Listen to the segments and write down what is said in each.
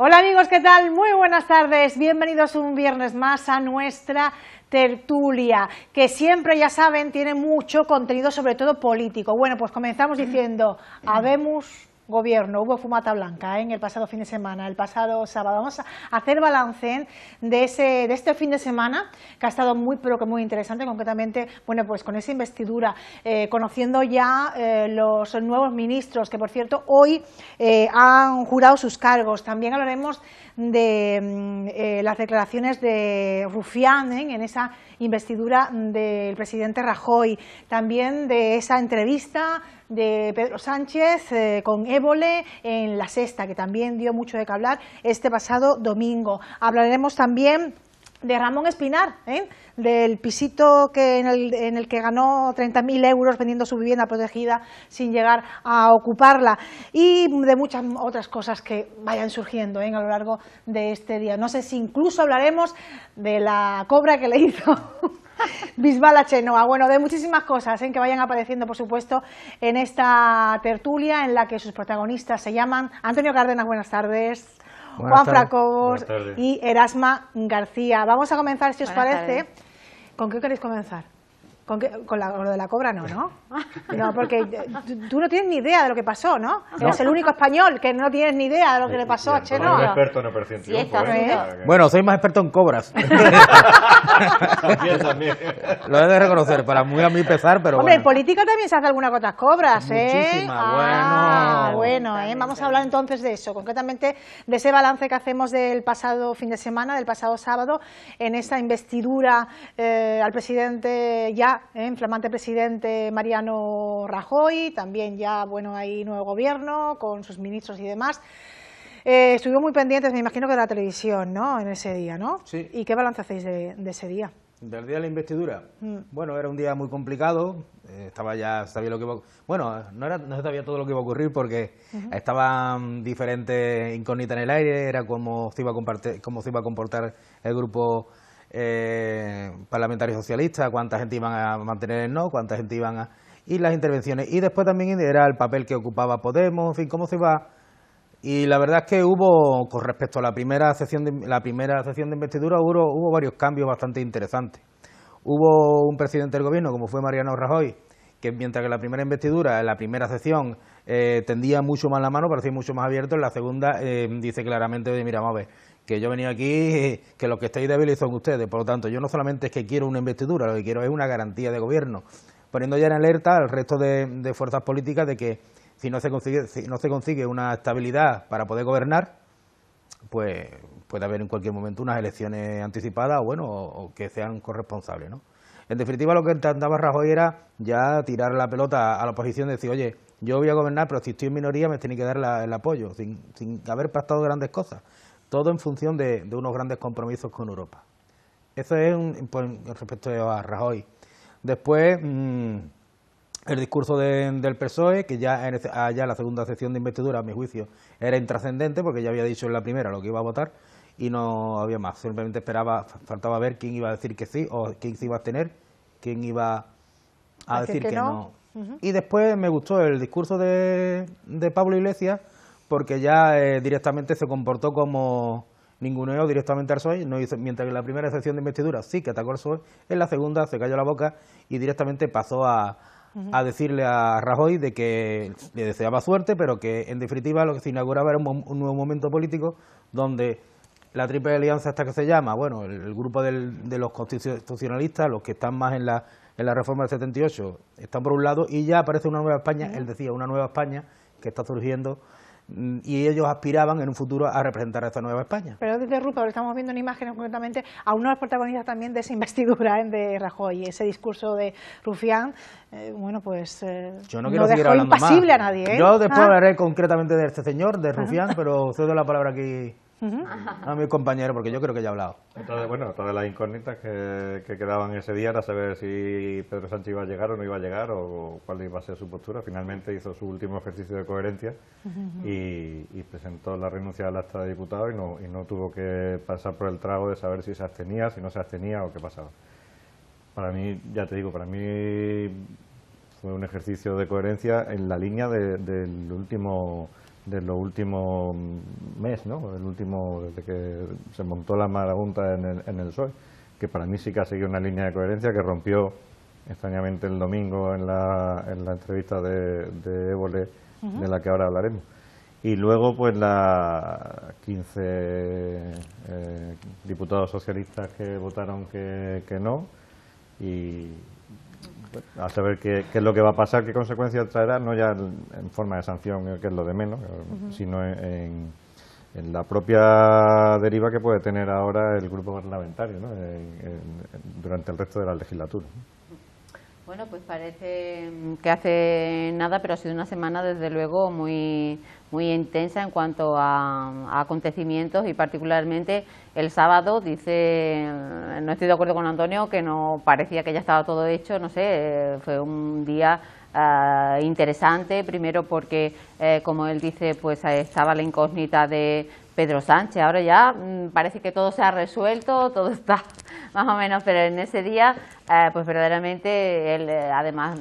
Hola amigos, ¿qué tal? Muy buenas tardes, bienvenidos un viernes más a nuestra tertulia, que siempre, ya saben, tiene mucho contenido, sobre todo político. Bueno, pues comenzamos diciendo, habemos gobierno, hubo fumata blanca en el pasado fin de semana, el pasado sábado. Vamos a hacer balance de este fin de semana, que ha estado muy, pero que muy interesante, concretamente, bueno, pues con esa investidura, conociendo ya los nuevos ministros, que por cierto, hoy han jurado sus cargos. También hablaremos de las declaraciones de Rufián en esa investidura del presidente Rajoy, también de esa entrevista de Pedro Sánchez con Évole en La Sexta, que también dio mucho de qué hablar este pasado domingo. Hablaremos también de Ramón Espinar, del pisito en el que ganó 30.000 euros vendiendo su vivienda protegida sin llegar a ocuparla, y de muchas otras cosas que vayan surgiendo a lo largo de este día. No sé si incluso hablaremos de la cobra que le hizo Bisbal a Chenoa. Bueno, de muchísimas cosas que vayan apareciendo, por supuesto, en esta tertulia en la que sus protagonistas se llaman Antonio Cárdenas, buenas tardes. Juan Fracobos y Erasma García. Vamos a comenzar, si os parece. ¿Con qué queréis comenzar? ¿Con lo de la cobra no? No, porque tú no tienes ni idea de lo que pasó, ¿no? Eres el único español que no tienes ni idea de lo que le pasó a Chenoa. Soy experto en operación triunfo, Bueno, soy más experto en cobras. También. Lo he de reconocer, para muy a mi pesar, pero Hombre, bueno. en política también se hace alguna que otras cobras, Muchísimas, bueno, vamos a hablar entonces de eso, concretamente de ese balance que hacemos del pasado fin de semana, del pasado sábado, en esa investidura al presidente ya, flamante presidente Mariano Rajoy, también ya, bueno, hay nuevo gobierno con sus ministros y demás. Estuvimos muy pendientes, me imagino, que de la televisión, ¿no?, en ese día, ¿no? Sí. ¿Y qué balance hacéis de ese día? Del día de la investidura. Bueno, era un día muy complicado, sabía lo que iba a... Bueno, no se sabía todo lo que iba a ocurrir porque estaban diferentes incógnitas en el aire, era cómo se iba a comportar el grupo parlamentario socialista, cuánta gente iban a mantener el no, cuánta gente iban a... y las intervenciones. Y después también era el papel que ocupaba Podemos, en fin, cómo se iba... Y la verdad es que hubo, con respecto a la primera sesión de investidura, hubo varios cambios bastante interesantes. Hubo un presidente del gobierno, como fue Mariano Rajoy, que mientras que en la primera investidura, en la primera sesión, tendía mucho más la mano, parecía mucho más abierto, en la segunda dice claramente, oye, mira, vamos a ver, que yo venía aquí, que los que estáis débiles son ustedes, por lo tanto, yo no solamente es que quiero una investidura, lo que quiero es una garantía de gobierno, poniendo ya en alerta al resto de fuerzas políticas de que si no se consigue una estabilidad para poder gobernar, pues puede haber en cualquier momento unas elecciones anticipadas o que sean corresponsables, ¿no? En definitiva, lo que intentaba Rajoy era ya tirar la pelota a la oposición y decir, oye, yo voy a gobernar, pero si estoy en minoría me tenéis que dar el apoyo, sin haber pactado grandes cosas. Todo en función de unos grandes compromisos con Europa. Eso es respecto a Rajoy. Después... el discurso del PSOE, que ya en la segunda sesión de investidura, a mi juicio, era intrascendente, porque ya había dicho en la primera lo que iba a votar y no había más. Simplemente faltaba ver quién iba a decir que sí o quién se iba a abstener, quién iba a decir que no. Y después me gustó el discurso de Pablo Iglesias, porque ya directamente se comportó como ninguneo directamente al PSOE, no hizo, mientras que en la primera sesión de investidura sí que atacó al PSOE, en la segunda se cayó la boca y directamente pasó a decirle a Rajoy de que le deseaba suerte, pero que en definitiva lo que se inauguraba era un nuevo momento político donde la Triple Alianza, esta que se llama, bueno, el grupo de los constitucionalistas, los que están más en la reforma del 78, están por un lado, y ya aparece una nueva España, él decía, una nueva España que está surgiendo, y ellos aspiraban en un futuro a representar a esta nueva España. Pero desde Rupa, estamos viendo en imágenes concretamente a uno de los protagonistas también de esa investidura de Rajoy, ese discurso de Rufián, bueno, pues yo no quiero seguir dejó hablando impasible más. a nadie. Yo después hablaré concretamente de este señor, de Rufián, pero cedo la palabra aquí a mi compañero, porque yo creo que ya he hablado. Entonces, bueno, todas las incógnitas que quedaban ese día era saber si Pedro Sánchez iba a llegar o no iba a llegar o cuál iba a ser su postura. Finalmente hizo su último ejercicio de coherencia y presentó la renuncia al acta de diputado y no tuvo que pasar por el trago de saber si se abstenía, si no se abstenía o qué pasaba. Para mí, ya te digo, para mí fue un ejercicio de coherencia en la línea del último de los últimos meses, ¿no? El último, desde que se montó la marabunta en el PSOE, que para mí sí que ha seguido una línea de coherencia que rompió extrañamente el domingo en la entrevista de Évole, de la que ahora hablaremos. Y luego, pues, las 15 diputados socialistas que votaron que no, y a saber qué es lo que va a pasar, qué consecuencias traerá, no ya en forma de sanción, que es lo de menos, sino en la propia deriva que puede tener ahora el grupo parlamentario, ¿no? Durante el resto de la legislatura. Bueno, pues parece que hace nada, pero ha sido una semana desde luego muy intensa en cuanto a acontecimientos, y particularmente el sábado, dice, no estoy de acuerdo con Antonio, que no parecía que ya estaba todo hecho, no sé, fue un día interesante, primero porque, como él dice, pues estaba la incógnita de Pedro Sánchez. Ahora ya parece que todo se ha resuelto, todo está más o menos, pero en ese día, pues verdaderamente él, además,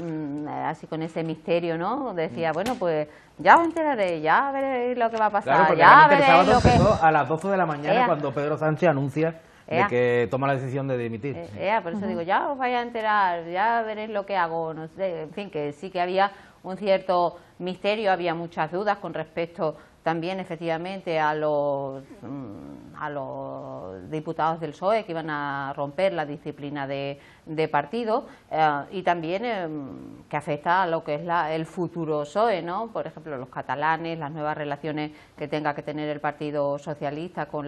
así con ese misterio, ¿no? Decía, bueno, pues ya os enteraré, ya veréis lo que va a pasar, Claro, porque ya el veréis sábado lo que... empezó a las 12 de la mañana cuando Pedro Sánchez anuncia de que toma la decisión de dimitir. Por eso digo, ya os vais a enterar, ya veréis lo que hago, no sé, en fin, que sí que había un cierto misterio, había muchas dudas con respecto también efectivamente a los diputados del PSOE que iban a romper la disciplina de partido, y también que afecta a lo que es el futuro PSOE, ¿no? Por ejemplo, los catalanes, las nuevas relaciones que tenga que tener el Partido Socialista con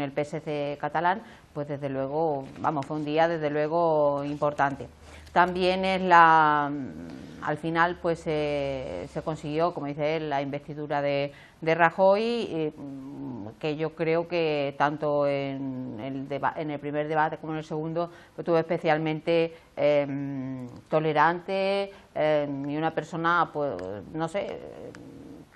el PSC catalán, pues desde luego, vamos, fue un día desde luego importante. También al final pues se consiguió, como dice él, la investidura de Rajoy, que yo creo que tanto en el primer debate como en el segundo pues tuvo especialmente tolerante, y una persona, pues no sé,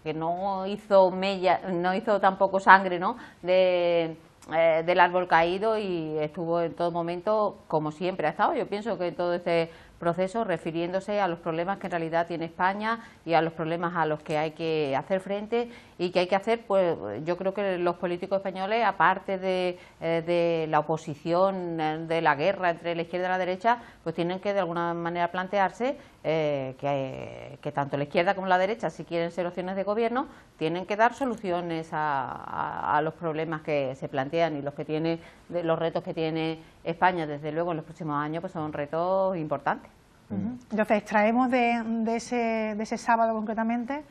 que no hizo tampoco sangre, ¿no?, del árbol caído, y estuvo en todo momento, como siempre ha estado, yo pienso que en todo este proceso, refiriéndose a los problemas que en realidad tiene España y a los problemas a los que hay que hacer frente y que hay que hacer, pues yo creo que los políticos españoles, aparte de la oposición, de la guerra entre la izquierda y la derecha, pues tienen que de alguna manera plantearse que tanto la izquierda como la derecha, si quieren ser opciones de gobierno, tienen que dar soluciones a los problemas que se plantean, y los retos que tiene España, desde luego, en los próximos años, pues son retos importantes. Entonces, extraemos de ese sábado concretamente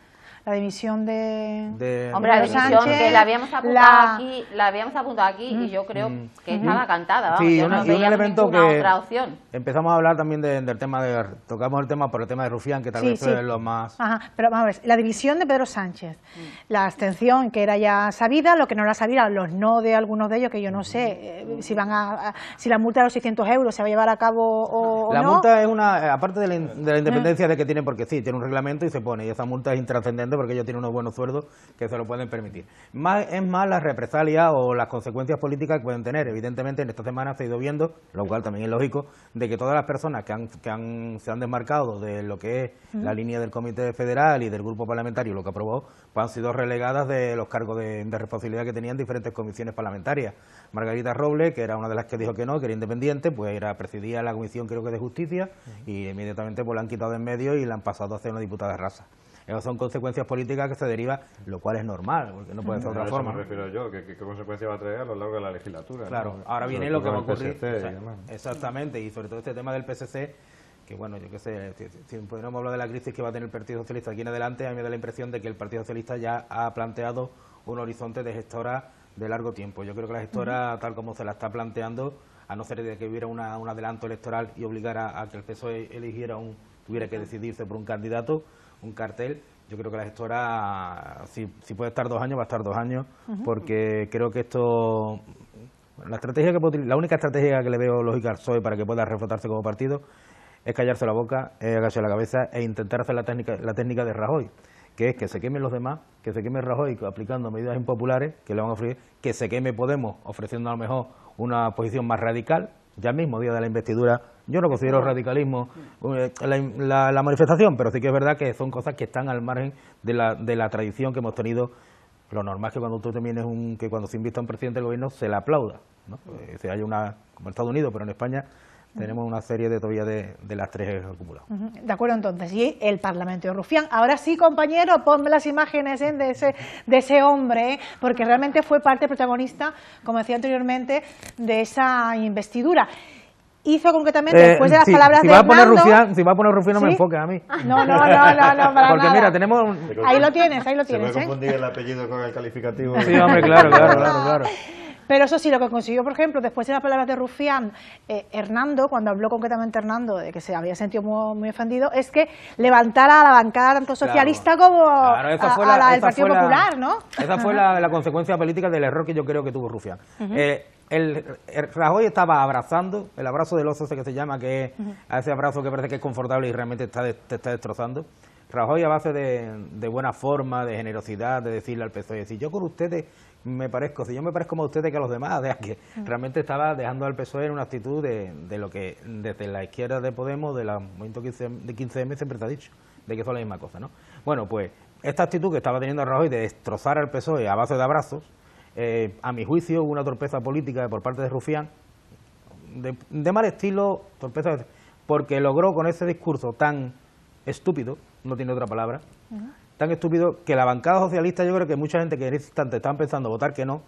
la dimisión Hombre, la dimisión Sánchez, que la habíamos apuntado aquí, y yo creo que estaba cantada, vamos, Sí, yo no y un veía elemento ninguna que otra opción. empezamos a hablar también del tema tocamos el tema por el tema de Rufián, que tal vez fue lo más... Ajá, pero vamos a ver, la división de Pedro Sánchez, la abstención que era ya sabida, lo que no era sabida, los no de algunos de ellos, que yo no sé si la multa de los 600 euros se va a llevar a cabo o La no. multa es aparte de la independencia de que tiene, porque sí, tiene un reglamento y se pone, y esa multa es intrascendente porque ellos tienen unos buenos sueldos que se lo pueden permitir. Es más las represalias o las consecuencias políticas que pueden tener. Evidentemente, en esta semana se ha ido viendo, lo cual también es lógico, de que todas las personas que se han desmarcado de lo que es la línea del Comité Federal y del Grupo Parlamentario, lo que aprobó, pues han sido relegadas de los cargos de responsabilidad que tenían diferentes comisiones parlamentarias. Margarita Robles, que era una de las que dijo que no, que era independiente, pues presidía la Comisión, creo que de Justicia, y inmediatamente pues la han quitado de en medio y la han pasado a ser una diputada de raza. Esas son consecuencias políticas que se derivan, lo cual es normal, porque no puede ser de otra forma. A eso me refiero yo, ¿qué consecuencias va a traer a lo largo de la legislatura? Claro, ¿no? ahora viene lo que va a ocurrir. PSC, exactamente, y sobre todo este tema del PSC, que bueno, yo qué sé, si podemos hablar de la crisis que va a tener el Partido Socialista aquí en adelante, a mí me da la impresión de que el Partido Socialista ya ha planteado un horizonte de gestora de largo tiempo. Yo creo que la gestora, tal como se la está planteando, a no ser de que hubiera un adelanto electoral y obligara a que el PSOE tuviera que decidirse por un candidato, un cartel, yo creo que la gestora, si puede estar 2 años, va a estar 2 años, porque creo que la única estrategia que le veo lógica al PSOE para que pueda reflotarse como partido es callarse la boca, agacharse la cabeza e intentar hacer la técnica de Rajoy, que es que se quemen los demás, que se queme Rajoy aplicando medidas impopulares que le van a ofrecer, que se queme Podemos ofreciendo a lo mejor una posición más radical, ya el mismo día de la investidura. Yo no considero radicalismo la manifestación, pero sí que es verdad que son cosas que están al margen de la tradición que hemos tenido. Lo normal es que cuando tú también que cuando se invita a un presidente del gobierno se le aplauda, ¿no? Si hay una, como en Estados Unidos, pero en España tenemos una serie todavía de las tres acumuladas. De acuerdo, entonces, y el Parlamento de Rufián. Ahora sí, compañero, ponme las imágenes de ese hombre, porque realmente fue parte protagonista, como decía anteriormente, de esa investidura. Hizo concretamente, después de las palabras de Hernando... Si va a poner Rufián, no ¿Sí? me enfoques a mí. No, para porque nada. Mira, tenemos... Ahí lo tienes, Se puede confundir el apellido con el calificativo. Sí, hombre, claro. Pero eso sí, lo que consiguió, por ejemplo, después de las palabras de Rufián, Hernando, cuando habló concretamente Hernando de que se había sentido muy ofendido, es que levantara a la bancada tanto socialista como a la del Partido Popular, ¿no? Esa fue la consecuencia política del error que yo creo que tuvo Rufián. Rajoy estaba abrazando, el abrazo del oso ese que se llama, que es ese abrazo que parece que es confortable y realmente te está destrozando. Rajoy, a base de buena forma, de generosidad, de decirle al PSOE, si yo con ustedes si yo me parezco más a ustedes que a los demás, de que realmente estaba dejando al PSOE en una actitud de lo que desde la izquierda de Podemos, del movimiento de 15M, siempre te ha dicho, de que son la misma cosa, ¿no? Bueno, pues esta actitud que estaba teniendo Rajoy de destrozar al PSOE a base de abrazos, a mi juicio hubo una torpeza política por parte de Rufián, de mal estilo, torpeza, porque logró con ese discurso tan estúpido, no tiene otra palabra, tan estúpido, que la bancada socialista, yo creo que mucha gente que en ese instante estaban pensando votar que no,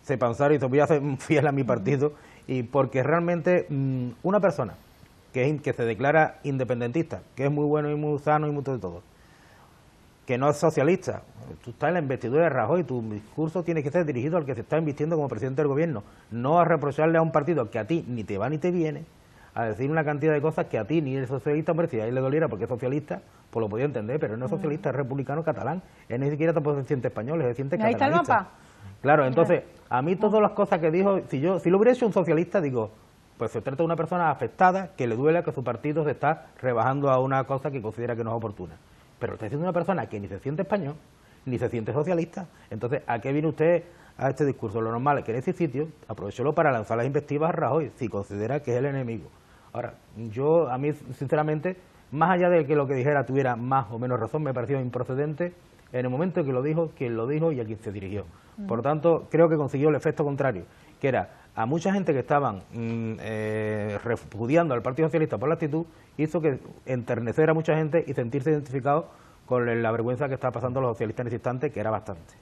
se pensaron y se voy a hacer fiel a mi partido, y porque realmente una persona que se declara independentista, que es muy bueno y muy sano y mucho de todo, que no es socialista, tú estás en la investidura de Rajoy, tu discurso tiene que ser dirigido al que se está invistiendo como presidente del gobierno, no a reprocharle a un partido que a ti ni te va ni te viene, a decir una cantidad de cosas que a ti ni el socialista, hombre, si a él le doliera porque es socialista, pues lo podía entender, pero no es socialista, es republicano catalán, él ni siquiera tampoco se siente español, se siente catalanista. Ahí está el mapa. Claro, entonces, a mí todas las cosas que dijo, si lo hubiera hecho un socialista, digo, pues se trata de una persona afectada, que le duele que su partido se está rebajando a una cosa que considera que no es oportuna. Pero está diciendo una persona que ni se siente español, ni se siente socialista. Entonces, ¿a qué viene usted a este discurso? Lo normal es que en ese sitio aprovechólo para lanzar las invectivas a Rajoy, si considera que es el enemigo. Ahora, a mí, sinceramente, más allá de que lo que dijera tuviera más o menos razón, me pareció improcedente en el momento en que lo dijo, quien lo dijo y a quien se dirigió. Por lo tanto, creo que consiguió el efecto contrario, que era a mucha gente que estaban repudiando al Partido Socialista por la actitud, hizo que enternecer a mucha gente y sentirse identificado con la vergüenza que estaba pasando a los socialistas en ese instante, que era bastante.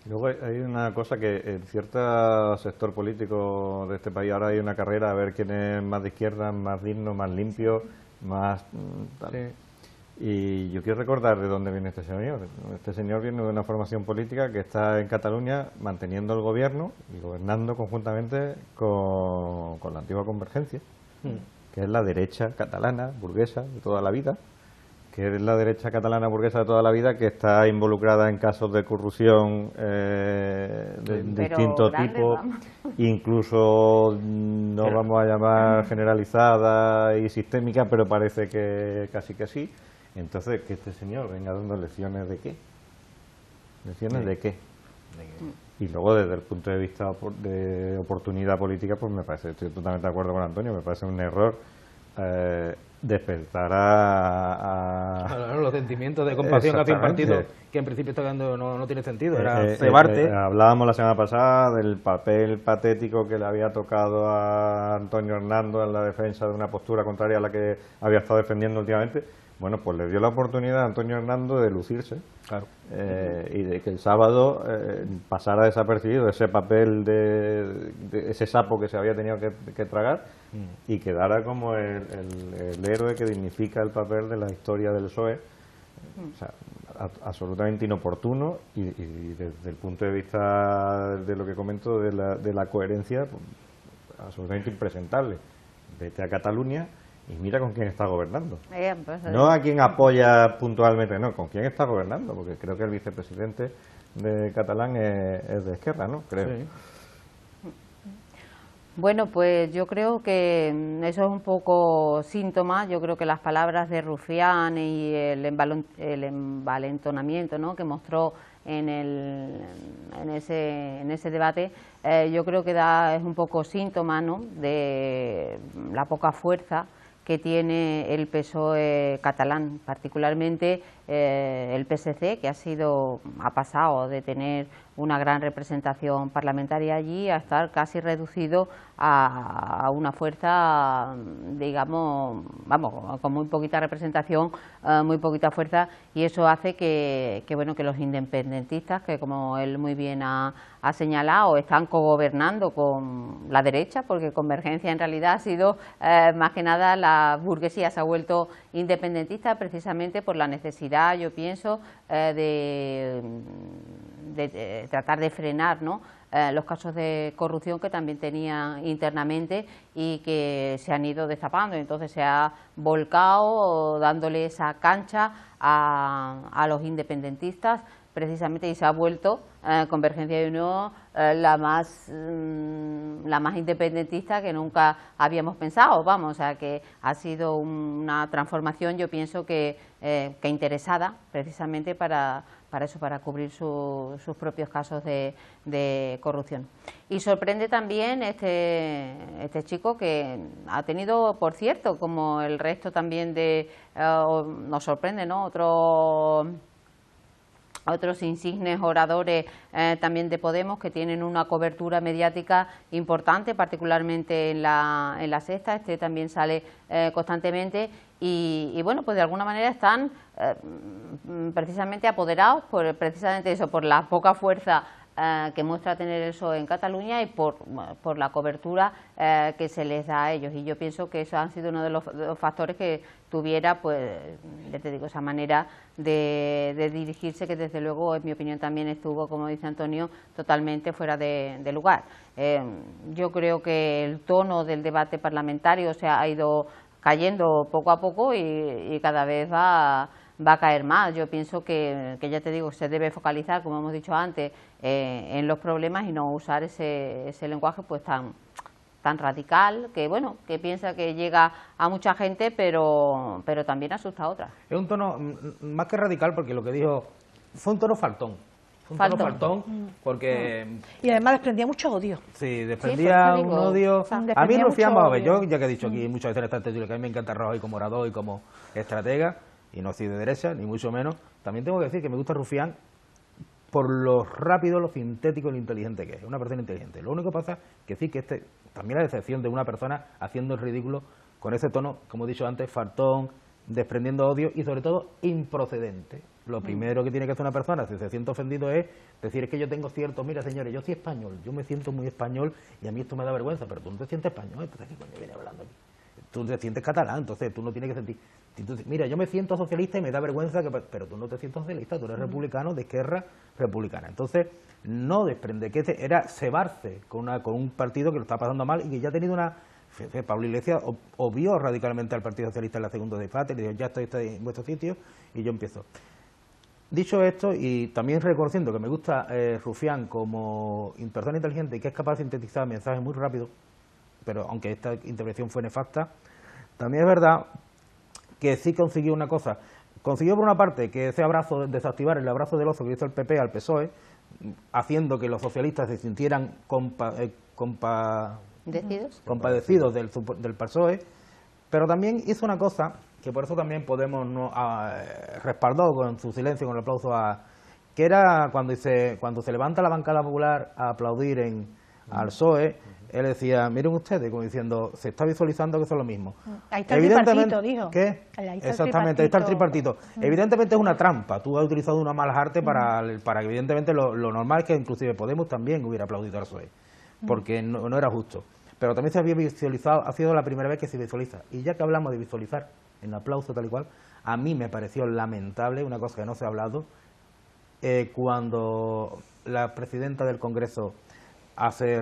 Luego hay una cosa que en cierto sector político de este país ahora hay una carrera a ver quién es más de izquierda, más digno, más limpio, más tal. Sí. Y yo quiero recordar de dónde viene este señor. Este señor viene de una formación política que está en Cataluña manteniendo el gobierno y gobernando conjuntamente con la antigua Convergencia, que es la derecha catalana burguesa de toda la vida, que es la derecha catalana burguesa de toda la vida, que está involucrada en casos de corrupción de distinto tipo, incluso no vamos a llamar generalizada y sistémica, pero parece que casi que sí. Entonces, que este señor venga dando lecciones de qué, lecciones de qué. Y luego, desde el punto de vista de oportunidad política, pues me parece, estoy totalmente de acuerdo con Antonio, me parece un error despertar a los sentimientos de compasión hacia un partido que en principio está dando no tiene sentido, era cebarte. Hablábamos la semana pasada del papel patético que le había tocado a Antonio Hernando en la defensa de una postura contraria a la que había estado defendiendo últimamente. Bueno, pues le dio la oportunidad a Antonio Hernando de lucirse, claro, y de que el sábado pasara desapercibido ese papel de ese sapo que se había tenido que tragar y quedara como el héroe que dignifica el papel de la historia del PSOE. O sea, absolutamente inoportuno y desde el punto de vista de lo que comento de la coherencia, pues, absolutamente impresentable. Vete a Cataluña y mira con quién está gobernando. No a quién apoya puntualmente, no, con quién está gobernando, porque creo que el vicepresidente de catalán es de Esquerra, ¿no? Creo. Sí. Bueno, pues yo creo que eso es un poco síntoma. Yo creo que las palabras de Rufián y el envalentonamiento, ¿no?, que mostró en ese debate, yo creo que es un poco síntoma, ¿no?, de la poca fuerza que tiene el PSOE catalán, particularmente el PSC, que ha pasado de tener una gran representación parlamentaria allí a estar casi reducido a una fuerza, digamos, vamos, con muy poquita representación, muy poquita fuerza, y eso hace que los independentistas, que como él muy bien ha señalado, están cogobernando con la derecha, porque Convergencia en realidad ha sido más que nada la burguesía se ha vuelto independentista precisamente por la necesidad, yo pienso, de tratar de frenar, ¿no?, los casos de corrupción que también tenía internamente y que se han ido destapando. Entonces se ha volcado dándole esa cancha a los independentistas precisamente, y se ha vuelto Convergencia y Unión la más independentista que nunca habíamos pensado, vamos, o sea que ha sido una transformación, yo pienso que interesada precisamente para eso, para cubrir sus propios casos de corrupción. Y sorprende también este chico, que ha tenido, por cierto, como el resto también nos sorprende, ¿no?, otros insignes oradores también de Podemos, que tienen una cobertura mediática importante, particularmente en la Sexta. Este también sale constantemente y bueno, pues de alguna manera están precisamente apoderados precisamente eso, por la poca fuerza que muestra tener eso en Cataluña y por la cobertura que se les da a ellos. Y yo pienso que eso han sido uno de los factores que tuviera, pues, ya te digo, esa manera de dirigirse, que desde luego, en mi opinión, también estuvo, como dice Antonio, totalmente fuera de lugar. Yo creo que el tono del debate parlamentario ha ido cayendo poco a poco y cada vez va a caer más. Yo pienso que ya te digo, se debe focalizar, como hemos dicho antes, en los problemas y no usar ese lenguaje pues tan radical, que bueno, que piensa que llega a mucha gente, pero también asusta a otras. Es un tono más que radical, porque lo que dijo fue un tono faltón. Porque... Y además desprendía mucho odio. Sí, desprendía un odio. A mí Rufián, vamos a ver, yo ya que he dicho aquí muchas veces en esta tertulia que a mí me encanta Rajoy como orador y como estratega, y no soy de derecha, ni mucho menos, también tengo que decir que me gusta Rufián por lo rápido, lo sintético y lo inteligente que es. Una persona inteligente. Lo único que pasa es que sí, que también la decepción de una persona haciendo el ridículo con ese tono, como he dicho antes, fartón, desprendiendo odio y sobre todo improcedente. Lo primero que tiene que hacer una persona, si se siente ofendido, es decir, es que yo tengo cierto, mira señores, yo soy español, yo me siento muy español y a mí esto me da vergüenza, pero tú no te sientes español, entonces ¿qué coño viene hablando aquí? Tú te sientes catalán, entonces tú no tienes que sentir... Mira, yo me siento socialista y me da vergüenza, pero tú no te sientes socialista, tú eres republicano, de izquierda republicana. Entonces, no desprende, que era cebarse con un partido que lo está pasando mal y que ya ha tenido una... Pablo Iglesias obvió radicalmente al Partido Socialista en la segunda debate, le dijo, ya estoy en vuestro sitio y yo empiezo. Dicho esto, y también reconociendo que me gusta Rufián como persona inteligente y que es capaz de sintetizar mensajes muy rápido, pero aunque esta intervención fue nefasta, también es verdad que sí consiguió una cosa. Consiguió por una parte que ese abrazo, desactivar el abrazo del oso que hizo el PP al PSOE, haciendo que los socialistas se sintieran compadecidos del PSOE, pero también hizo una cosa que por eso también Podemos respaldó con su silencio, con el aplauso, que era cuando se levanta la bancada popular a aplaudir al PSOE, él decía, miren ustedes, como diciendo, se está visualizando que son lo mismo. Ahí está el tripartito, dijo. ¿Qué? Exactamente, ahí está el tripartito. Evidentemente es una trampa, tú has utilizado una mala arte para evidentemente lo normal es que inclusive Podemos también hubiera aplaudido al PSOE, porque no era justo. Pero también se había visualizado, ha sido la primera vez que se visualiza. Y ya que hablamos de visualizar en aplauso tal y cual, a mí me pareció lamentable, una cosa que no se ha hablado, cuando la presidenta del Congreso hace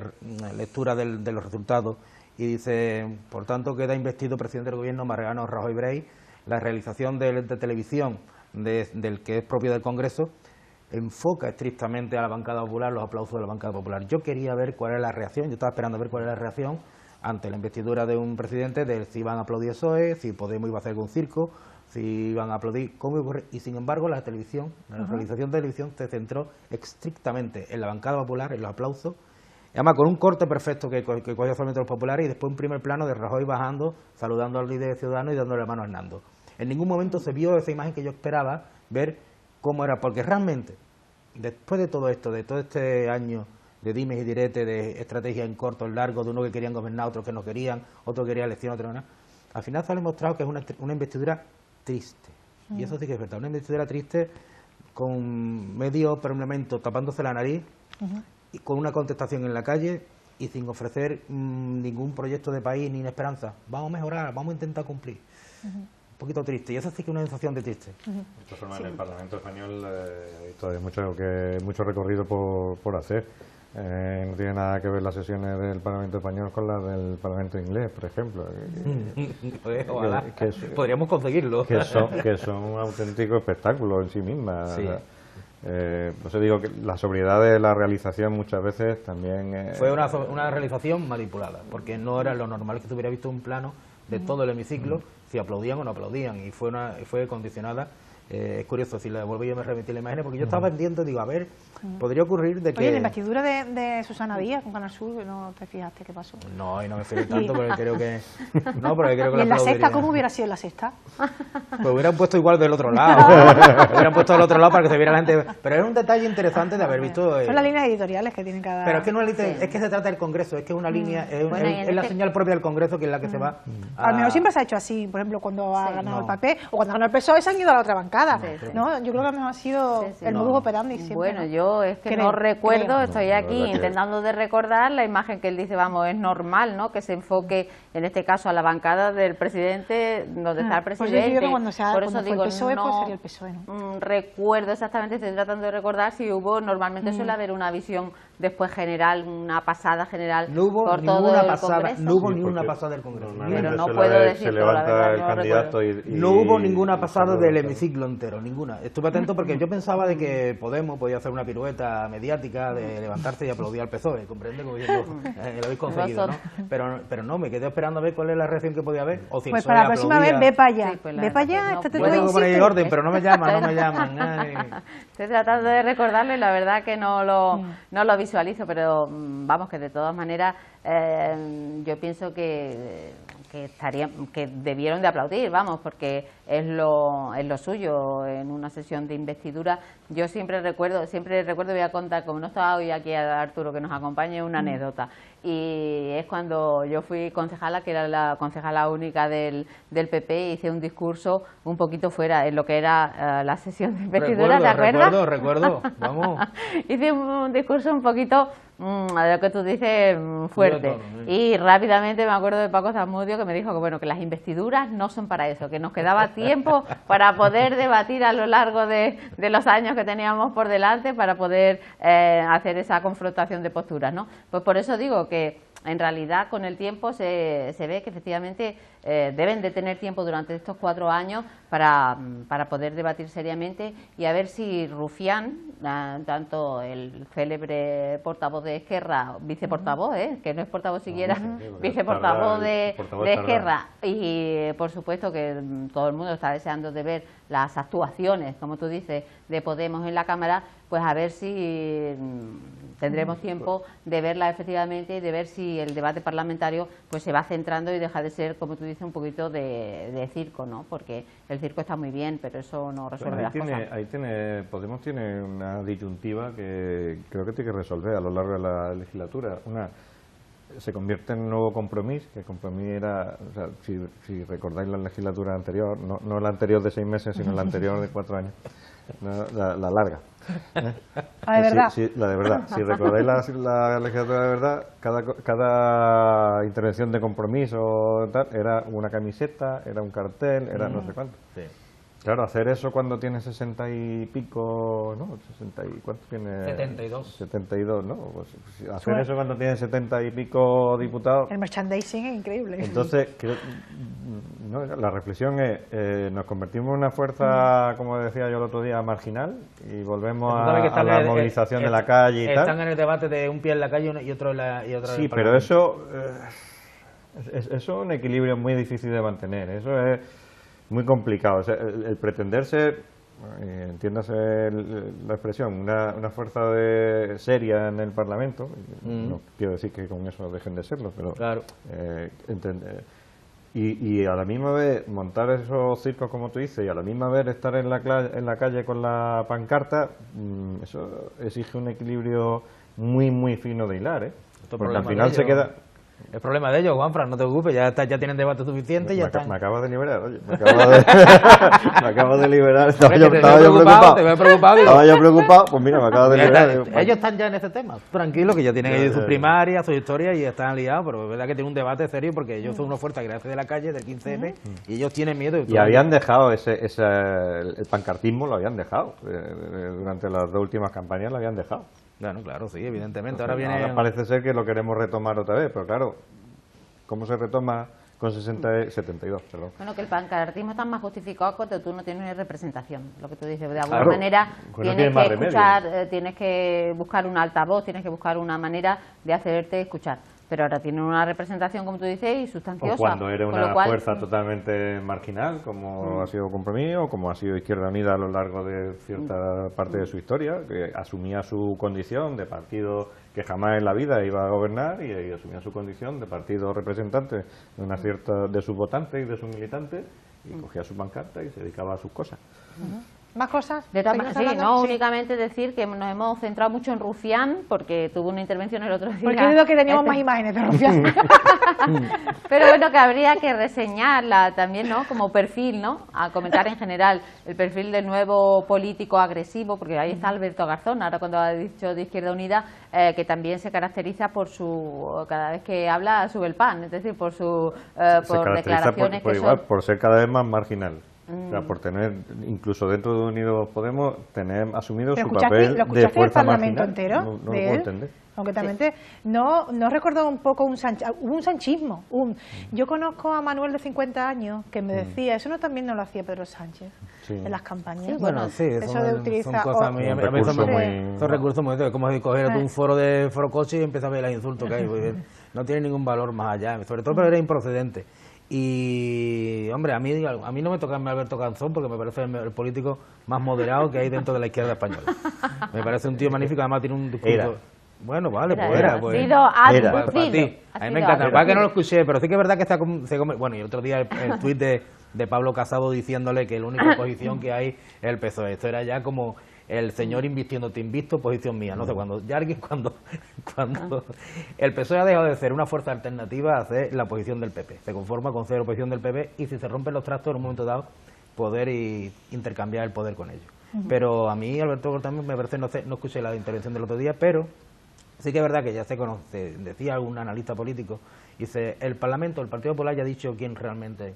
lectura de los resultados y dice, por tanto queda investido presidente del gobierno Mariano Rajoy Brey, la realización de televisión del que es propio del Congreso, enfoca estrictamente a la bancada popular, los aplausos de la bancada popular. Yo quería ver cuál era la reacción, yo estaba esperando ver cuál era la reacción ante la investidura de un presidente, de si iban a aplaudir PSOE, si Podemos iba a hacer algún circo, si iban a aplaudir, cómo iba a ocurrir. Y sin embargo la televisión, la realización de televisión se centró estrictamente en la bancada popular, en los aplausos, y además con un corte perfecto que cogió solamente los populares, y después un primer plano de Rajoy bajando, saludando al líder ciudadano y dándole la mano a Hernando. En ningún momento se vio esa imagen que yo esperaba ver cómo era, porque realmente, después de todo esto, de todo este año de dimes y diretes, de estrategia en corto, en largo, de uno que querían gobernar, otros que no querían, otro que quería elección, otro no, al final se ha demostrado que es una investidura triste. Y eso sí que es verdad, una investidura triste con medio parlamento tapándose la nariz, y con una contestación en la calle y sin ofrecer ningún proyecto de país ni esperanza. Vamos a mejorar, vamos a intentar cumplir. Un poquito triste, y eso sí que es una sensación de triste. De todas formas, en el Parlamento español hay todavía mucho recorrido por hacer. No tiene nada que ver las sesiones del Parlamento español con las del Parlamento inglés, por ejemplo. Ojalá. Podríamos conseguirlo. Que son un auténtico espectáculo en sí mismas. Sí. Pues digo que la sobriedad de la realización muchas veces también... Fue una realización manipulada, porque no era lo normal que se hubiera visto un plano de todo el hemiciclo, si aplaudían o no aplaudían, y fue condicionada. Es curioso, si la vuelvo yo me remití la imagen, porque yo estaba pendiente, digo, a ver, podría ocurrir de que... Oye, la investidura de Susana Díaz con Canal Sur, ¿no te fijaste qué pasó? No, y no me fijé tanto, porque creo que... No, porque creo que ¿Y en la sexta aplaudiría. cómo hubiera sido en la sexta? Pues hubieran puesto igual del otro lado. Hubieran puesto del otro lado para que se viera la gente. Pero es un detalle interesante de haber visto... Son las líneas editoriales que tienen cada... Pero es que no es que se trata del Congreso, es que es una línea, Bueno, y es la señal propia del Congreso, que es la que se va Al menos siempre se ha hecho así, por ejemplo, cuando ha ganado el PP o cuando ha ganado el PSOE se han ido a la otra bancada. ¿No? Yo creo que a lo mejor ha sido el modus operandi siempre. Bueno, ¿no? yo es que Creo, no recuerdo, creo. estoy aquí intentando de recordar la imagen que él dice, vamos, es normal, ¿no? Que se enfoque, en este caso, a la bancada del presidente, donde está el Pues presidente. yo creo que cuando Por eso fue digo, el PSOE, no pues sería el PSOE, ¿no? Recuerdo exactamente, estoy tratando de recordar si hubo, normalmente suele haber una visión después general, una pasada general No hubo por todo ninguna el pasada, Congreso. no hubo Sí, ni una porque pasada del Congreso. Pero no se puedo le- decirlo, se levanta la verdad, el no candidato No hubo ninguna y pasada saluda del a todos. hemiciclo entero, ninguna. Estuve atento porque yo pensaba de que Podemos podía hacer una pirueta mediática de levantarse y aplaudir al PSOE, comprende, como diciendo, lo habéis conseguido, ¿no? Pero no, me quedé esperando a ver cuál es la reacción que podía haber, o si el Pues PSOE para la próxima vez aplaudía. ve para allá. Sí, pues la Ve para verdad allá, que no estate tú Yo ahí, tengo que poner insiste. orden, pero no me llaman. Ay. Estoy tratando de recordarlo y la verdad que no lo visualizo, pero vamos, que de todas maneras yo pienso que debieron de aplaudir, vamos, porque es lo suyo en una sesión de investidura. Yo siempre recuerdo, voy a contar, como no estaba hoy aquí Arturo que nos acompañe, una anécdota. Y es cuando yo fui concejala, que era la concejala única del PP, hice un discurso un poquito fuera en lo que era la sesión de investidura, ¿te acuerdas? Recuerdo, vamos. Hice un discurso un poquito, de lo que tú dices, fuerte. Y rápidamente me acuerdo de Paco Zamudio que me dijo que bueno, que las investiduras no son para eso, que nos quedaba tiempo para poder debatir a lo largo de los años que teníamos por delante, para poder hacer esa confrontación de posturas, ¿no? Pues por eso digo que en realidad con el tiempo se ve que efectivamente deben de tener tiempo durante estos 4 años para poder debatir seriamente y a ver si Rufián, tanto el célebre portavoz de Esquerra, viceportavoz, que no es portavoz siquiera, viceportavoz de Esquerra, y por supuesto que todo el mundo está deseando de ver las actuaciones, como tú dices, de Podemos en la Cámara, pues a ver si tendremos tiempo de verla efectivamente y de ver si el debate parlamentario pues se va centrando y deja de ser, como tú dices, un poquito de circo, ¿no? Porque el circo está muy bien, pero eso no resuelve las cosas. Podemos tiene una disyuntiva que creo que tiene que resolver a lo largo de la legislatura. Se convierte en un nuevo Compromís, que Compromís era, o sea, si recordáis la legislatura anterior, no la anterior de 6 meses, sino la anterior de 4 años, la larga. La de verdad. Sí, la de verdad. Si recordáis la legislatura de verdad, cada intervención de compromiso tal, era una camiseta, era un cartel, era no sé cuánto. Sí. Claro, hacer eso cuando tienes 60 y pico, ¿no? 60 y, ¿cuánto tiene? 72. 72, ¿no? Pues, hacer eso cuando tienes 70 y pico diputados. El merchandising es increíble. Entonces, No, la reflexión es, nos convertimos en una fuerza, como decía yo el otro día, marginal, y volvemos a la movilización de la calle y tal. Están en el debate de un pie en la calle y otro en la... Y otro en sí, el pero eso es un equilibrio muy difícil de mantener, eso es muy complicado. O sea, el pretenderse, entiéndase la expresión, una fuerza seria en el Parlamento, no quiero decir que con eso dejen de serlo, pero claro. Y a la misma vez montar esos circos como tú dices, y a la misma vez estar en la calle con la pancarta, eso exige un equilibrio muy muy fino de hilar, porque al final se queda... El problema de ellos, Juanfran, no te preocupes, ya tienen debate suficiente y ya están. Me acabas de liberar, oye, me acabas de liberar, estaba yo preocupado. Estaba yo preocupado, pues mira, me acabas de liberar. Ellos están ya en ese tema, tranquilos, que ya tienen ellos sus primarias, sus historias y están liados, pero es verdad que tienen un debate serio porque ellos son una fuerza que nace de la calle, del 15M, y ellos tienen miedo. Y habían dejado el pancartismo, lo habían dejado, durante las 2 últimas campañas lo habían dejado. Bueno, claro, sí, evidentemente. Entonces, ahora parece ser que lo queremos retomar otra vez, pero claro, ¿cómo se retoma con 72? Perdón. Bueno, que el pancartismo está más justificado cuando tú no tienes representación, lo que tú dices. De alguna manera tienes que escuchar, tienes que buscar un altavoz, tienes que buscar una manera de hacerte escuchar. Pero ahora tienen una representación, como tú dices, y sustanciosa. O cuando era una fuerza totalmente marginal, como ha sido Compromís, o como ha sido Izquierda Unida a lo largo de cierta parte de su historia, que asumía su condición de partido que jamás en la vida iba a gobernar y asumía su condición de partido representante de una cierta de sus votantes y de sus militantes, y cogía su pancarta y se dedicaba a sus cosas. ¿Más cosas? Sí, no únicamente decir que nos hemos centrado mucho en Rufián, porque tuvo una intervención el otro día. Porque digo que teníamos más imágenes de Rufián. Pero bueno, que habría que reseñarla también, ¿no? Como perfil, ¿no? A comentar en general el perfil del nuevo político agresivo, porque ahí está Alberto Garzón, ahora cuando ha dicho de Izquierda Unida, que también se caracteriza por cada vez que habla sube el pan, es decir, por por declaraciones por ser cada vez más marginal. O sea, por tener, incluso dentro de Unidos Podemos, tener asumido su papel de fuerza Parlamento marginal. entero No lo puedo entender. Concretamente, no recordó un poco hubo un sanchismo. Yo conozco a Manuel de 50 años que me decía, eso también no lo hacía Pedro Sánchez en las campañas. Sí, bueno, sí, eso de utilizar son cosas son recursos muy como si coger un foro de Forocoche y empezar a ver los insultos que hay, pues, no tiene ningún valor más allá, sobre todo pero era improcedente. Y, hombre, a mí no me toca Alberto Garzón porque me parece el político más moderado que hay dentro de la izquierda española. Me parece un tío magnífico, además tiene un discurso... Bueno, vale, pues era. Para ti. A mí me encanta, para que no lo escuché, pero sí que es verdad que se come... Bueno, y el otro día el tuit de Pablo Casado diciéndole que la única oposición que hay es el PSOE. Esto era ya como el señor invistiendo, te invisto, posición mía. No sé, cuando el PSOE ha dejado de ser una fuerza alternativa a ser la posición del PP. Se conforma con ser la oposición del PP y si se rompen los trastos en un momento dado, poder intercambiar el poder con ellos. Pero a mí, Alberto, también me parece, no escuché la intervención del otro día, pero sí que es verdad que ya se conoce, decía algún analista político, dice, el Parlamento, el Partido Popular ya ha dicho quién realmente...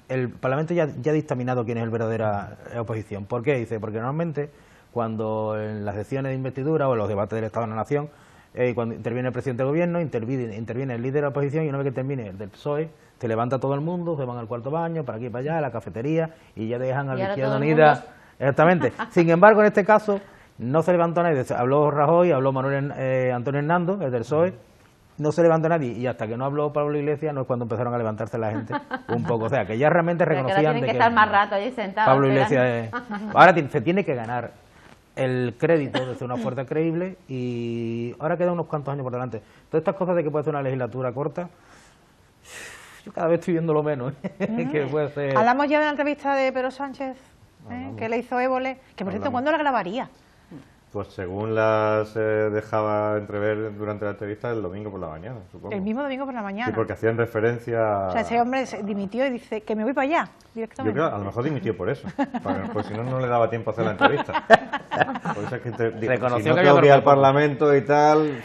El Parlamento ya ha dictaminado quién es el verdadera oposición. ¿Por qué? Dice, porque normalmente cuando en las sesiones de investidura o en los debates del Estado de la Nación, cuando interviene el presidente del gobierno, interviene el líder de la oposición y una vez que termine el del PSOE, se levanta todo el mundo, se van al cuarto baño, para aquí y para allá, a la cafetería y ya dejan a la Izquierda Unida. Exactamente. Sin embargo, en este caso, no se levantó nadie. Habló Rajoy, habló Antonio Hernando, el del PSOE. No se levantó nadie y hasta que no habló Pablo Iglesias no es cuando empezaron a levantarse la gente un poco. O sea, que ya realmente reconocían tienen que estar más rato allí sentados. Pablo Iglesias ahora se tiene que ganar el crédito de ser una fuerza creíble y ahora quedan unos cuantos años por delante. Todas estas cosas de que puede ser una legislatura corta, yo cada vez estoy viendo lo menos. Que puede ser... Hablamos ya de la entrevista de Pedro Sánchez, que le hizo Évole, que por cierto, ¿cuándo la grabaría? Pues según las dejaba entrever durante la entrevista, el domingo por la mañana, supongo. El mismo domingo por la mañana. Sí, porque hacían referencia... O sea, ese hombre dimitió y dice que me voy para allá, directamente. Yo creo, a lo mejor dimitió por eso, pues si no le daba tiempo a hacer la entrevista. Por eso es que reconoció si no tengo que ir al Parlamento y tal,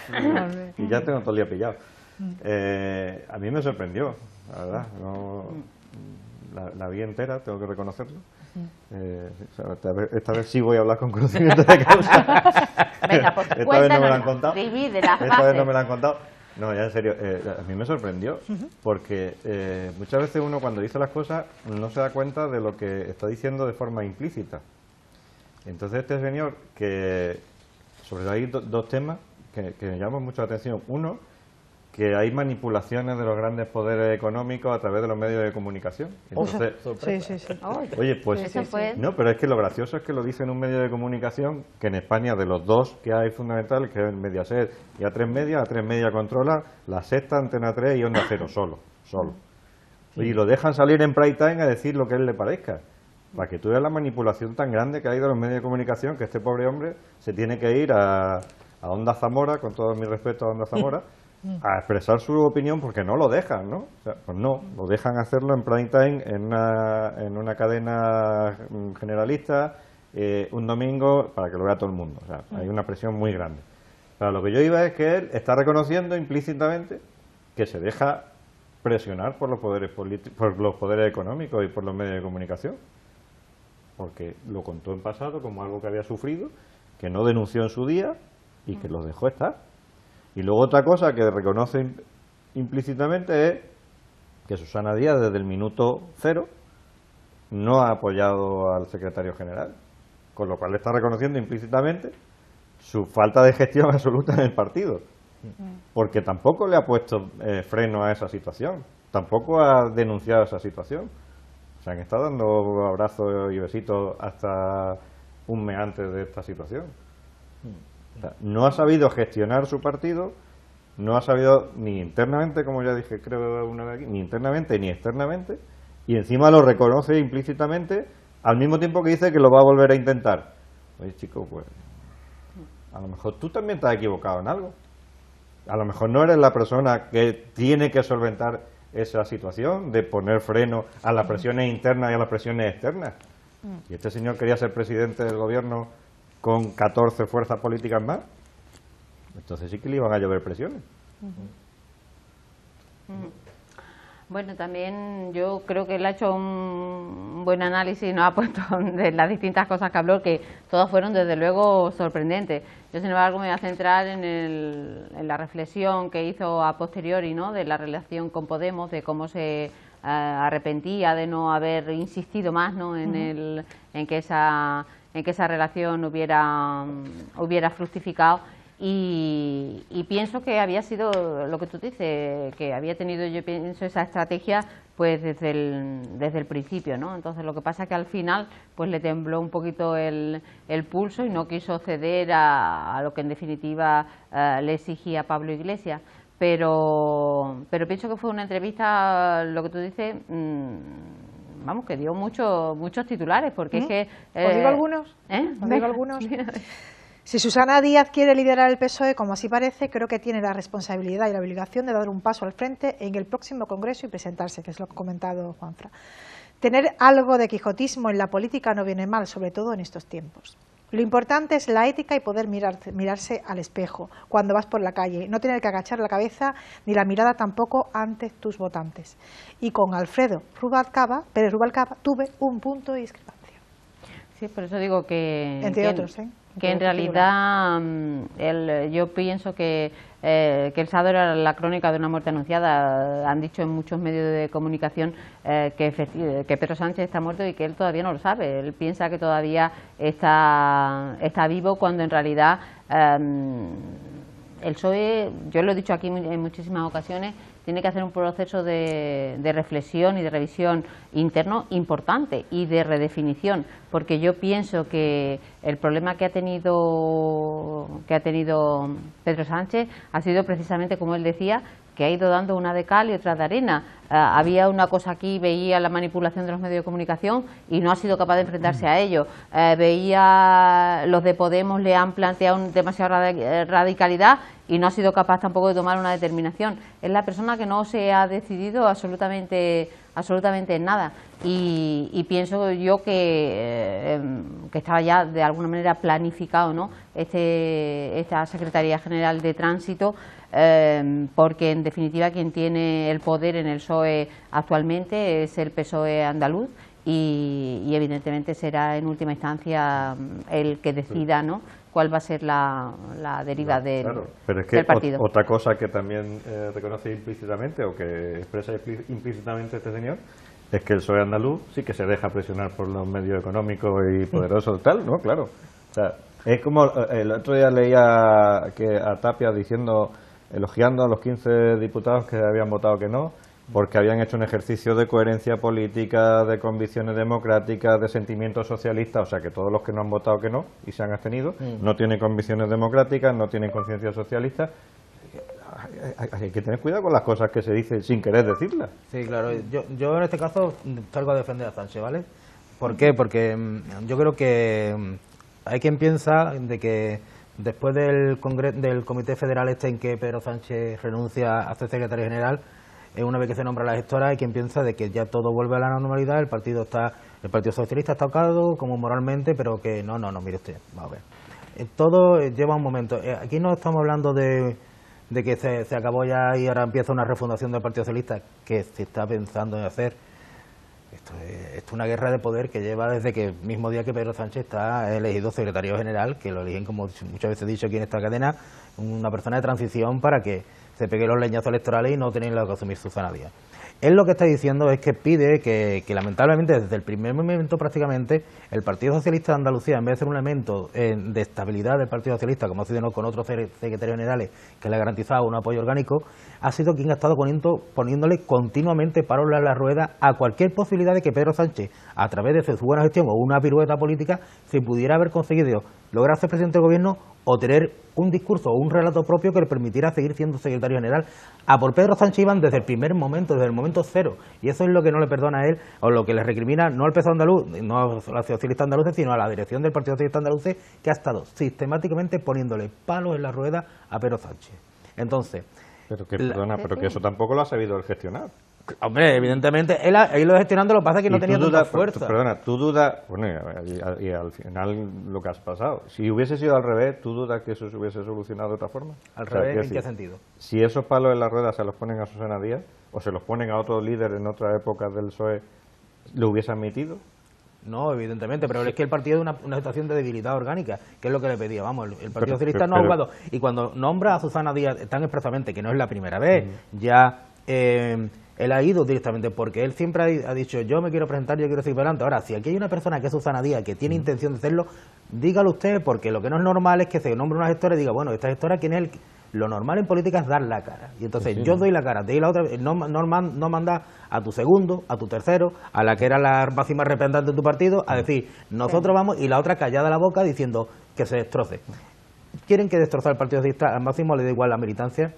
y ya tengo todo el día pillado. A mí me sorprendió, la verdad. La vi entera, tengo que reconocerlo. Esta vez sí voy a hablar con conocimiento de causa. Venga, pues esta vez no me la han contado. Divide las esta vez no me la han contado. No, ya en serio, a mí me sorprendió, porque muchas veces uno cuando dice las cosas no se da cuenta de lo que está diciendo de forma implícita. Entonces este señor, que sobre todo hay dos temas que me llaman mucho la atención. Uno, que hay manipulaciones de los grandes poderes económicos a través de los medios de comunicación. Entonces, sí. oye, pues no, pero es que lo gracioso es que lo dice en un medio de comunicación que en España, de los dos que hay fundamentales, que es el Mediaset y A3 Media controla La Sexta, Antena 3 y Onda Cero, solo. Y lo dejan salir en prime time a decir lo que a él le parezca, para que tú veas la manipulación tan grande que hay de los medios de comunicación, que este pobre hombre se tiene que ir a Onda Zamora, con todo mi respeto a Onda Zamora, a expresar su opinión, porque no lo dejan, ¿no? O sea, pues no, lo dejan hacerlo en prime time en una cadena generalista un domingo para que lo vea todo el mundo. O sea, hay una presión muy grande. Pero lo que yo iba es que él está reconociendo implícitamente que se deja presionar por los poderes por los poderes económicos y por los medios de comunicación, porque lo contó en pasado como algo que había sufrido, que no denunció en su día y que lo dejó estar. Y luego otra cosa que reconoce implícitamente es que Susana Díaz desde el minuto cero no ha apoyado al secretario general, con lo cual está reconociendo implícitamente su falta de gestión absoluta en el partido, porque tampoco le ha puesto freno a esa situación, tampoco ha denunciado esa situación. Se han estado dando abrazos y besitos hasta un mes antes de esta situación. O sea, no ha sabido gestionar su partido, no ha sabido ni internamente, como ya dije creo una vez aquí, ni internamente ni externamente, y encima lo reconoce implícitamente al mismo tiempo que dice que lo va a volver a intentar. Oye, chico, pues a lo mejor tú también te has equivocado en algo. A lo mejor no eres la persona que tiene que solventar esa situación de poner freno a las presiones internas y a las presiones externas. Y este señor quería ser presidente del gobierno con 14 fuerzas políticas más, entonces sí que le iban a llover presiones. Bueno, también yo creo que él ha hecho un buen análisis y nos ha puesto de las distintas cosas que habló, que todas fueron desde luego sorprendentes. Yo, sin embargo, me voy a centrar en la reflexión que hizo a posteriori, ¿no?, de la relación con Podemos, de cómo se arrepentía de no haber insistido más, ¿no?, en que esa relación hubiera fructificado. Y pienso que había sido lo que tú dices, que había tenido, yo pienso, esa estrategia pues desde el principio, ¿no? Entonces lo que pasa es que al final pues le tembló un poquito el pulso y no quiso ceder a lo que en definitiva le exigía Pablo Iglesias. Pero pienso que fue una entrevista, lo que tú dices, vamos, que dio muchos titulares, porque es que... ¿Os digo algunos? ¿Os digo algunos? Si Susana Díaz quiere liderar el PSOE, como así parece, creo que tiene la responsabilidad y la obligación de dar un paso al frente en el próximo Congreso y presentarse, que es lo que ha comentado Juanfra. Tener algo de quijotismo en la política no viene mal, sobre todo en estos tiempos. Lo importante es la ética y poder mirarse al espejo cuando vas por la calle, no tener que agachar la cabeza ni la mirada tampoco ante tus votantes. Y con Alfredo Pérez Rubalcaba tuve un punto de discrepancia. Sí, por eso digo que... Entre otros, que en realidad yo pienso que El Sado era la crónica de una muerte anunciada. Han dicho en muchos medios de comunicación que Pedro Sánchez está muerto y que él todavía no lo sabe. Él piensa que todavía está vivo, cuando en realidad el PSOE, yo lo he dicho aquí en muchísimas ocasiones, tiene que hacer un proceso de reflexión y de revisión interno importante y de redefinición, porque yo pienso que el problema que ha tenido Pedro Sánchez ha sido precisamente, como él decía, que ha ido dando una de cal y otra de arena. Había una cosa aquí, veía la manipulación de los medios de comunicación y no ha sido capaz de enfrentarse a ello. Veía los de Podemos, le han planteado demasiada radicalidad y no ha sido capaz tampoco de tomar una determinación. Es la persona que no se ha decidido absolutamente en nada. Y pienso yo que estaba ya de alguna manera planificado, ¿no?, esta Secretaría General de Tránsito, porque en definitiva quien tiene el poder en el PSOE actualmente es el PSOE andaluz y evidentemente será en última instancia el que decida, ¿no?, cuál va a ser la deriva Claro, pero es que del partido. otra cosa que también reconoce implícitamente o que expresa implícitamente este señor es que el PSOE andaluz sí que se deja presionar por los medios económicos y poderosos tal, ¿no? Claro. O sea, es como el otro día leía que a Tapia elogiando a los 15 diputados que habían votado que no, porque habían hecho un ejercicio de coherencia política, de convicciones democráticas, de sentimientos socialistas, o sea que todos los que no han votado que no y se han abstenido no tienen convicciones democráticas, no tienen conciencia socialista. Hay que tener cuidado con las cosas que se dicen sin querer decirlas. Sí, claro. Yo en este caso salgo a defender a Sánchez, ¿vale? ¿Por qué? Porque yo creo que hay quien piensa de que después del Comité Federal en que Pedro Sánchez renuncia a ser secretario general, una vez que se nombra la gestora, hay quien piensa de que ya todo vuelve a la normalidad, el Partido Socialista está tocado como moralmente, pero que no, mire usted, vamos a ver. Todo lleva un momento. Aquí no estamos hablando de que se acabó ya y ahora empieza una refundación del Partido Socialista, que se está pensando en hacer. Esto es una guerra de poder que lleva desde que el mismo día que Pedro Sánchez está elegido secretario general, que lo eligen, como muchas veces he dicho aquí en esta cadena, una persona de transición para que se pegue los leñazos electorales y no tenerlo que asumir Susana Díaz. Él lo que está diciendo es que pide que lamentablemente desde el primer momento prácticamente el Partido Socialista de Andalucía, en vez de ser un elemento de estabilidad del Partido Socialista, como ha sido con otros secretarios generales que le ha garantizado un apoyo orgánico, ha sido quien ha estado poniéndole continuamente palos a la rueda a cualquier posibilidad de que Pedro Sánchez, a través de su buena gestión o una pirueta política, se pudiera haber conseguido lograr ser presidente del gobierno o tener un discurso o un relato propio que le permitiera seguir siendo secretario general. A por Pedro Sánchez iban desde el primer momento, desde el momento cero, y eso es lo que no le perdona a él, o lo que le recrimina no al PSOE andaluz, no a los socialistas andaluces, sino a la dirección del Partido Socialista andaluz, que ha estado sistemáticamente poniéndole palos en la rueda a Pedro Sánchez. Entonces... Pero que eso tampoco lo ha sabido él gestionar. Hombre, evidentemente, él ha ido gestionando, lo que pasa es que no tenía tanta fuerza. Tú dudas, bueno, y al final lo que has pasado, si hubiese sido al revés, ¿tú dudas que eso se hubiese solucionado de otra forma? ¿Al revés? ¿En qué sentido? Si esos palos en la rueda se los ponen a Susana Díaz, o se los ponen a otro líder en otra época del PSOE, ¿lo hubiese admitido? No, evidentemente, pero es que el partido es una situación de debilidad orgánica, que es lo que le pedía. Vamos, el Partido Socialista no ha jugado. Y cuando nombra a Susana Díaz tan expresamente, que no es la primera vez, ya él ha ido directamente, porque él siempre ha dicho, yo me quiero presentar, yo quiero seguir para adelante. Ahora, si aquí hay una persona que es Susana Díaz, que tiene intención de hacerlo, dígalo usted, porque lo que no es normal es que se nombre una gestora y diga, bueno, esta gestora, ¿quién es Lo normal en política es dar la cara. Y entonces yo doy la cara, te doy la otra, no manda a tu segundo, a tu tercero, a la que era la máxima representante de tu partido, a decir, nosotros vamos, y la otra callada la boca diciendo que se destroce. Quieren que destrozar el Partido Socialista, al máximo le da igual la militancia,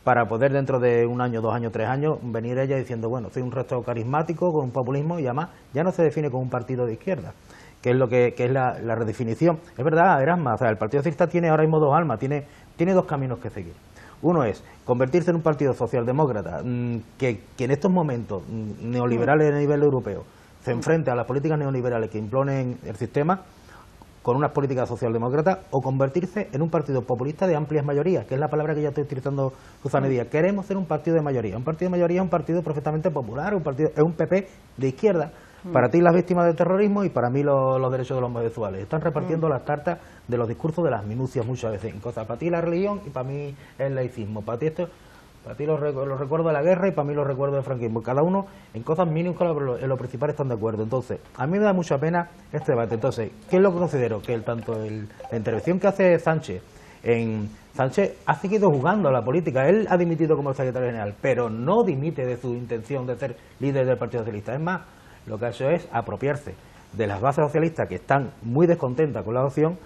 para poder dentro de 1 año, 2 años, 3 años, venir ella diciendo, bueno, soy un resto carismático, con un populismo, y además ya no se define como un partido de izquierda, que es lo que es la redefinición. Es verdad, Erasma, o sea, el Partido Socialista tiene ahora mismo 2 almas, tiene 2 caminos que seguir. Uno es convertirse en un partido socialdemócrata que en estos momentos neoliberales a nivel europeo se enfrente a las políticas neoliberales que imponen el sistema con unas políticas socialdemócratas, o convertirse en un partido populista de amplias mayorías, que es la palabra que ya estoy utilizando Susana Díaz. Queremos ser un partido de mayoría. Un partido de mayoría es un partido perfectamente popular, es un PP de izquierda. Para ti las víctimas del terrorismo y para mí los derechos de los homosexuales. Están repartiendo las tartas de los discursos de las minucias muchas veces en cosas. Para ti la religión y para mí el laicismo. Para ti los recuerdos de la guerra y para mí los recuerdos del franquismo. Cada uno en cosas mínimas, en lo principal están de acuerdo. Entonces, a mí me da mucha pena este debate. Entonces, ¿qué es lo que considero? Que la intervención que hace Sánchez ha seguido jugando a la política. Él ha dimitido como secretario general, pero no dimite de su intención de ser líder del Partido Socialista. Es más, lo que ha hecho es apropiarse de las bases socialistas que están muy descontentas con la adopción.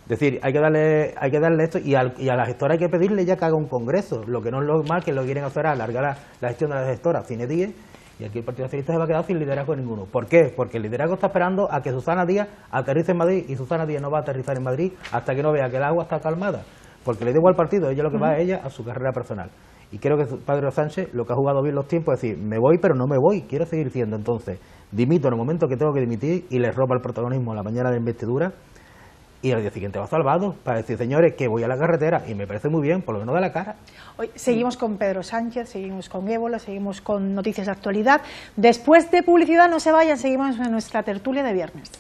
Es decir, hay que darle esto, y a la gestora hay que pedirle ya que haga un congreso. Lo que no es normal, que lo quieren hacer es alargar la gestión de la gestora fines 10, y aquí el Partido Socialista se va a quedar sin liderazgo ninguno. ¿Por qué? Porque el liderazgo está esperando a que Susana Díaz aterrice en Madrid, y Susana Díaz no va a aterrizar en Madrid hasta que no vea que el agua está calmada, porque le da igual al partido, ella lo que va a ella a su carrera personal. Y creo que Pedro Sánchez lo que ha jugado bien los tiempos es decir, me voy pero no me voy, quiero seguir siendo. Entonces dimito en el momento que tengo que dimitir, y les roba el protagonismo la mañana de investidura, y al día siguiente va salvado para decir, señores, que voy a la carretera, y me parece muy bien, por lo menos da la cara. Hoy seguimos con Pedro Sánchez, seguimos con Ébola, seguimos con noticias de actualidad. Después de publicidad, no se vayan, seguimos en nuestra tertulia de viernes.